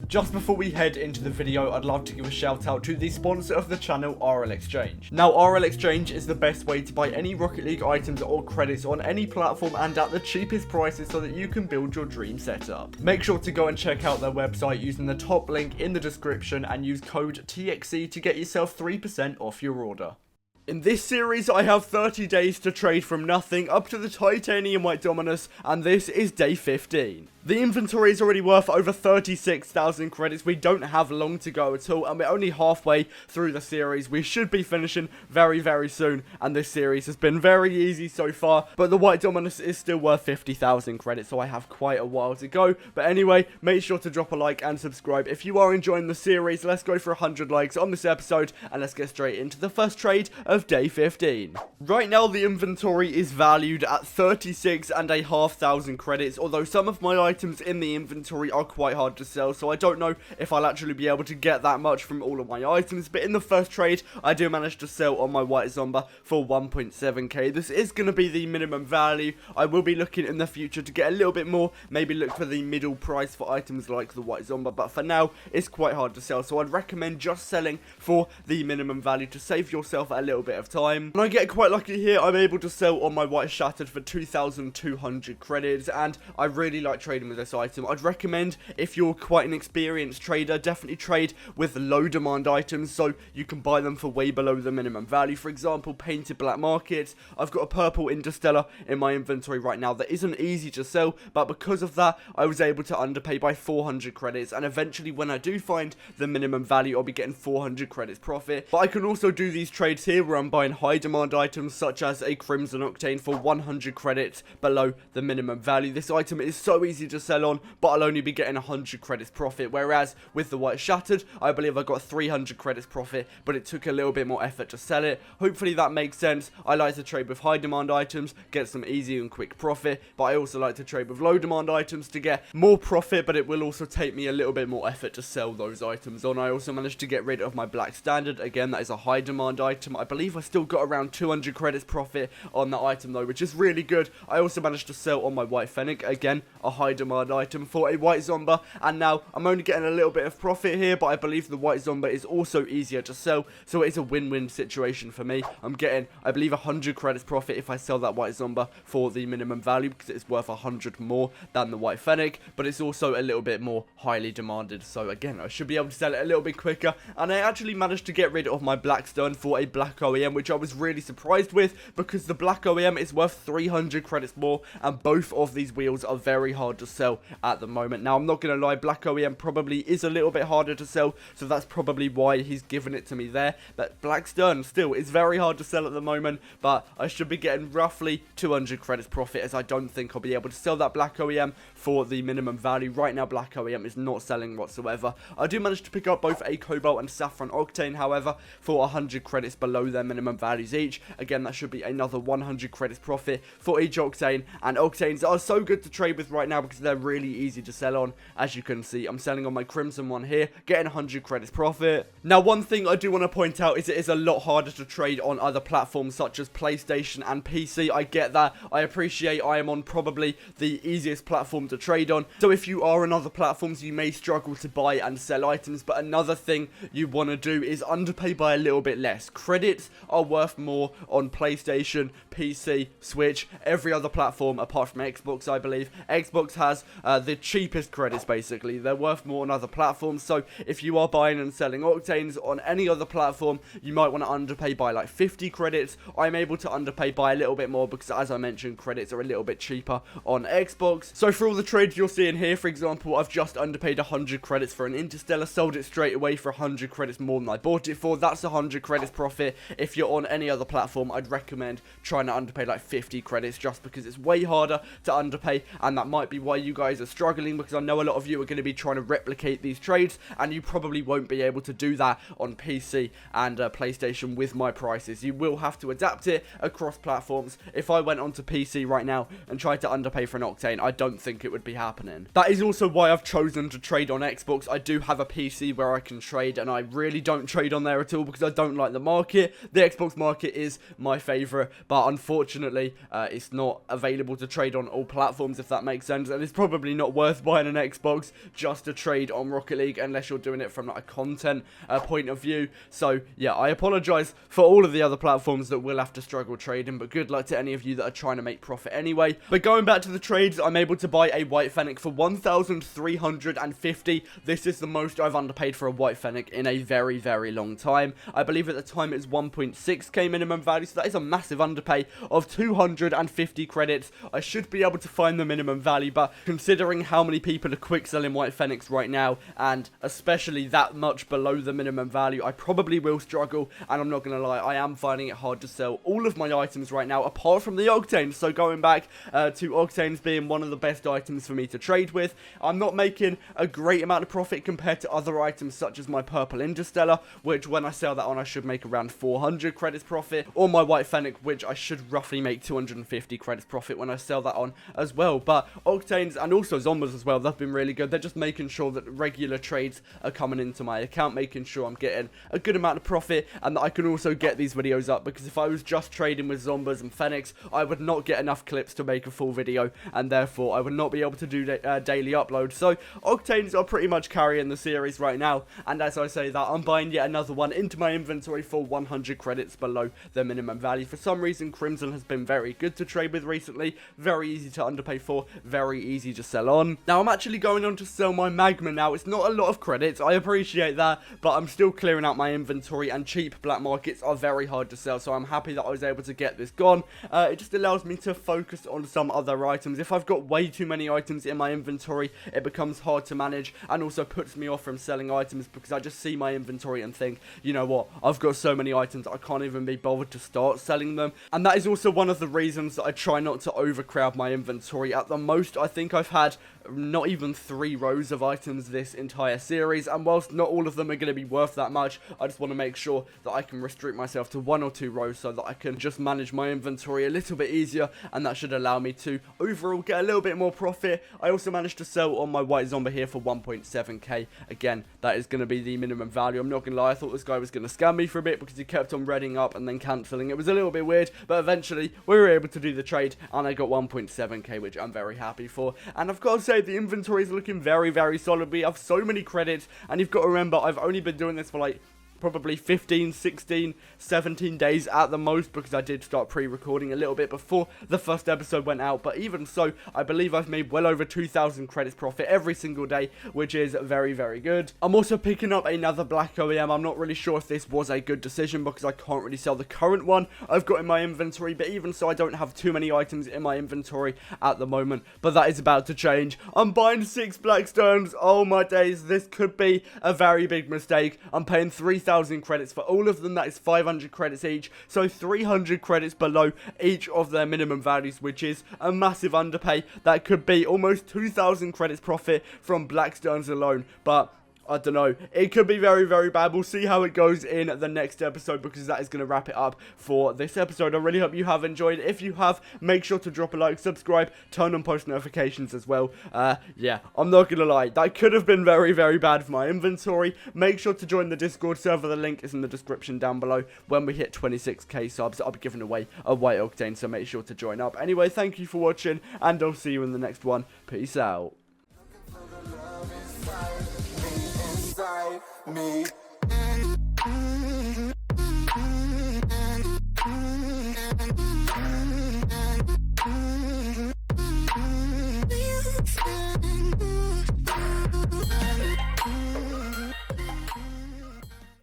Just before we head into the video, I'd love to give a shout out to the sponsor of the channel, RL Exchange. Now, RL Exchange is the best way to buy any Rocket League items or credits on any platform and at the cheapest prices so that you can build your dream setup. Make sure to go and check out their website using the top link in the description and use code TXE to get yourself 3% off your order. In this series, I have 30 days to trade from nothing up to the titanium white Dominus, and this is day 15. The inventory is already worth over 36,000 credits. We don't have long to go at all, and we're only halfway through the series. We should be finishing very, very soon, and this series has been very easy so far, but the white Dominus is still worth 50,000 credits, so I have quite a while to go. But anyway, make sure to drop a like and subscribe if you are enjoying the series. Let's go for 100 likes on this episode, and let's get straight into the first trade of day 15. Right now, the inventory is valued at 36,500 credits, although some of my items in the inventory are quite hard to sell, so I don't know if I'll actually be able to get that much from all of my items. But in the first trade, I do manage to sell on my white Zomba for 1.7k. This is going to be the minimum value. I will be looking in the future to get a little bit more, maybe look for the middle price for items like the white Zomba, but for now, it's quite hard to sell, so I'd recommend just selling for the minimum value to save yourself a little bit of time. And I get quite lucky here. I'm able to sell on my white shattered for 2,200 credits, and I really like trading with this item. I'd recommend, if you're quite an experienced trader, definitely trade with low demand items so you can buy them for way below the minimum value. For example, painted black markets. I've got a purple Interstellar in my inventory right now that isn't easy to sell, but because of that, I was able to underpay by 400 credits, and eventually when I do find the minimum value, I'll be getting 400 credits profit. But I can also do these trades here where I'm buying high demand items such as a Crimson Octane for 100 credits below the minimum value. This item is so easy to sell on, but I'll only be getting 100 credits profit, whereas with the white shattered, I believe I got 300 credits profit, but it took a little bit more effort to sell it. Hopefully that makes sense. I like to trade with high demand items, get some easy and quick profit, but I also like to trade with low demand items to get more profit, but it will also take me a little bit more effort to sell those items on. I also managed to get rid of my black standard. Again, that is a high demand item. I believe I still got around 200 credits profit on that item though, which is really good. I also managed to sell on my white fennec, again a high demand item for a white Zomba, and now I'm only getting a little bit of profit here, but I believe the white Zomba is also easier to sell, so it's a win-win situation for me. I'm getting, I believe, 100 credits profit if I sell that white Zomba for the minimum value, because it's worth 100 more than the white fennec, but it's also a little bit more highly demanded, so again, I should be able to sell it a little bit quicker. And I actually managed to get rid of my black stone for a black OEM, which I was really surprised with, because the black OEM is worth 300 credits more, and both of these wheels are very hard to sell at the moment. Now, I'm not going to lie, black OEM probably is a little bit harder to sell, so that's probably why he's given it to me there. But black stone still is very hard to sell at the moment, but I should be getting roughly 200 credits profit, as I don't think I'll be able to sell that black OEM for the minimum value. Right now, black OEM is not selling whatsoever. I do manage to pick up both a cobalt and saffron octane, however, for 100 credits below their minimum values each. Again, that should be another 100 credits profit for each octane, and octanes are so good to trade with right now because they're really easy to sell on. As you can see, I'm selling on my crimson one here, getting 100 credits profit. Now, one thing I do want to point out is it is a lot harder to trade on other platforms such as PlayStation and PC. I get that. I appreciate I am on probably the easiest platform to trade on, so if you are on other platforms, you may struggle to buy and sell items. But another thing you want to do is underpay by a little bit less. Credits are worth more on PlayStation, PC, Switch, every other platform apart from Xbox, I believe. Xbox has the cheapest credits, basically. They're worth more on other platforms, so if you are buying and selling octanes on any other platform, you might want to underpay by like 50 credits. I'm able to underpay by a little bit more because, as I mentioned, credits are a little bit cheaper on Xbox. So for all the trades you're seeing here, for example, I've just underpaid 100 credits for an Interstellar, sold it straight away for 100 credits more than I bought it for. That's 100 credits profit. If you're on any other platform, I'd recommend trying to underpay like 50 credits, just because it's way harder to underpay, and that might be why you guys are struggling, because I know a lot of you are going to be trying to replicate these trades, and you probably won't be able to do that on PC and PlayStation with my prices. You will have to adapt it across platforms. If I went onto PC right now and tried to underpay for an octane, I don't think it would be happening. That is also why I've chosen to trade on Xbox. I do have a PC where I can trade, and I really don't trade on there at all because I don't like the market. The Xbox market is my favorite, but unfortunately it's not available to trade on all platforms, if that makes sense. And it's probably not worth buying an Xbox just to trade on Rocket League unless you're doing it from like a content point of view. So yeah, I apologize for all of the other platforms that will have to struggle trading, but good luck to any of you that are trying to make profit anyway. But going back to the trades, I'm able to buy a White Fennec for 1,350. This is the most I've underpaid for a White Fennec in a very, very long time. I believe at the time it's 1.6k minimum value, so that is a massive underpay of 250 credits. I should be able to find the minimum value, but considering how many people are quick selling White Fennecs right now, and especially that much below the minimum value, I probably will struggle, and I'm not going to lie, I am finding it hard to sell all of my items right now, apart from the Octanes. So going back to Octanes being one of the best items for me to trade with, I'm not making a great amount of profit compared to other items such as my Purple Interstellar, which when I sell that on I should make around 400 credits profit, or my White Fennec, which I should roughly make 250 credits profit when I sell that on as well. But Octanes and also Zombies as well, they've been really good. They're just making sure that regular trades are coming into my account, making sure I'm getting a good amount of profit, and that I can also get these videos up, because if I was just trading with Zombies and Fennecs, I would not get enough clips to make a full video, and therefore I would not be able to do daily uploads. So Octanes are pretty much carrying the series right now, and as I say that, I'm buying yet another one into my inventory for 100 credits below the minimum value. For some reason, Crimson has been very good to trade with recently, very easy to underpay for, very easy to sell on. Now I'm actually going on to sell my Magma now. It's not a lot of credits, I appreciate that, but I'm still clearing out my inventory, and cheap black markets are very hard to sell, so I'm happy that I was able to get this gone. It just allows me to focus on some other items. If I've got way too many items in my inventory, it becomes hard to manage, and also puts me off from selling items, because I just see my inventory and think, you know what, I've got so many items I can't even be bothered to start selling them. And that is also one of the reasons that I try not to overcrowd my inventory. At the most, I think I've had not even 3 rows of items this entire series, and whilst not all of them are going to be worth that much, I just want to make sure that I can restrict myself to 1 or 2 rows so that I can just manage my inventory a little bit easier, and that should allow me to overall get a little bit more profit. I also managed to sell on my White Zombie here for 1.7k. Again, that is going to be the minimum value. I'm not going to lie, I thought this guy was going to scam me for a bit because he kept on redding up and then cancelling. It was a little bit weird, but eventually we were able to do the trade, and I got 1.7k, which I'm very happy for. And I've got to say, the inventory is looking very, very solid. We have so many credits, and you've got to remember, I've only been doing this for like probably 15, 16, 17 days at the most, because I did start pre-recording a little bit before the first episode went out. But even so, I believe I've made well over 2,000 credits profit every single day, which is very, very good. I'm also picking up another black OEM. I'm not really sure if this was a good decision, because I can't really sell the current one I've got in my inventory, but even so, I don't have too many items in my inventory at the moment, but that is about to change. I'm buying 6 black stones. Oh my days, this could be a very big mistake. I'm paying 3,000 credits for all of them. That is 500 credits each, so 300 credits below each of their minimum values, which is a massive underpay. That could be almost 2,000 credits profit from black stones alone, but I don't know, it could be very, very bad. We'll see how it goes in the next episode, because that is going to wrap it up for this episode. I really hope you have enjoyed. If you have, make sure to drop a like, subscribe, turn on post notifications as well. Yeah, I'm not going to lie, that could have been very, very bad for my inventory. Make sure to join the Discord server. The link is in the description down below. When we hit 26k subs, I'll be giving away a White Octane, so make sure to join up. Anyway, thank you for watching, and I'll see you in the next one. Peace out. Me